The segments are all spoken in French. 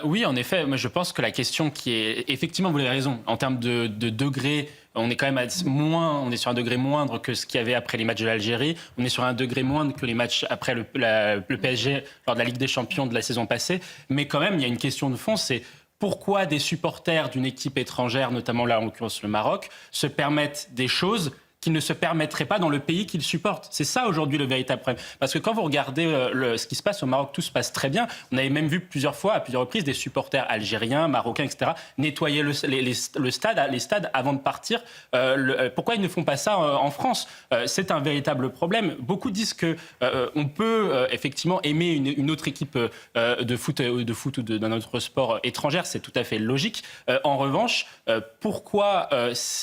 Oui, en effet, moi je pense que la question qui est... Effectivement, vous avez raison, en termes de degré, on est quand même on est sur un degré moindre que ce qu'il y avait après les matchs de l'Algérie, on est sur un degré moindre que les matchs après le PSG lors de la Ligue des Champions de la saison passée, mais quand même, il y a une question de fond, c'est pourquoi des supporters d'une équipe étrangère, notamment là en l'occurrence le Maroc, se permettent des choses qui ne se permettraient pas dans le pays qu'ils supportent. C'est ça aujourd'hui le véritable problème. Parce que quand vous regardez ce qui se passe au Maroc, tout se passe très bien. On avait même vu plusieurs fois, à plusieurs reprises, des supporters algériens, marocains, etc. nettoyer les stades avant de partir. Pourquoi ils ne font pas ça en France? C'est un véritable problème. Beaucoup disent que on peut effectivement aimer une autre équipe de foot ou d'un autre sport étrangère. C'est tout à fait logique. En revanche, pourquoi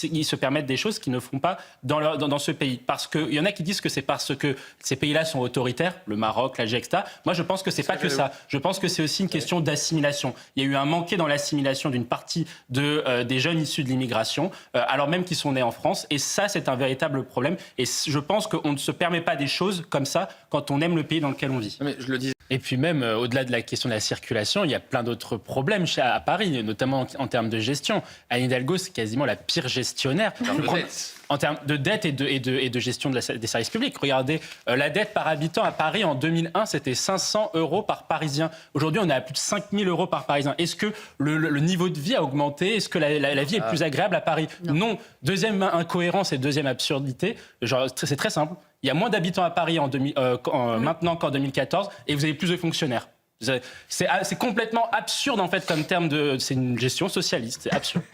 ils se permettent des choses qu'ils ne feront pas dans ce pays? Parce qu'il y en a qui disent que c'est parce que ces pays-là sont autoritaires, le Maroc, l'Algérie, etc. Moi, je pense que c'est pas que ça. Je pense que c'est aussi une question d'assimilation. Il y a eu un manqué dans l'assimilation d'une partie des jeunes issus de l'immigration, alors même qu'ils sont nés en France. Et ça, c'est un véritable problème. Et je pense qu'on ne se permet pas des choses comme ça quand on aime le pays dans lequel on vit. Mais je le disais. Et puis même, au-delà de la question de la circulation, il y a plein d'autres problèmes à Paris, notamment en termes de gestion. Anne Hidalgo, c'est quasiment la pire gestionnaire. En termes de dette et de gestion des services publics. Regardez, la dette par habitant à Paris en 2001, c'était 500 € par Parisien. Aujourd'hui, on est à plus de 5 000 € par Parisien. Est-ce que le niveau de vie a augmenté? Est-ce que la vie est plus agréable à Paris? Non. Deuxième incohérence et deuxième absurdité, c'est très simple. Il y a moins d'habitants à Paris maintenant qu'en 2014 et vous avez plus de fonctionnaires. C'est complètement absurde en fait comme terme de... C'est une gestion socialiste, c'est absurde.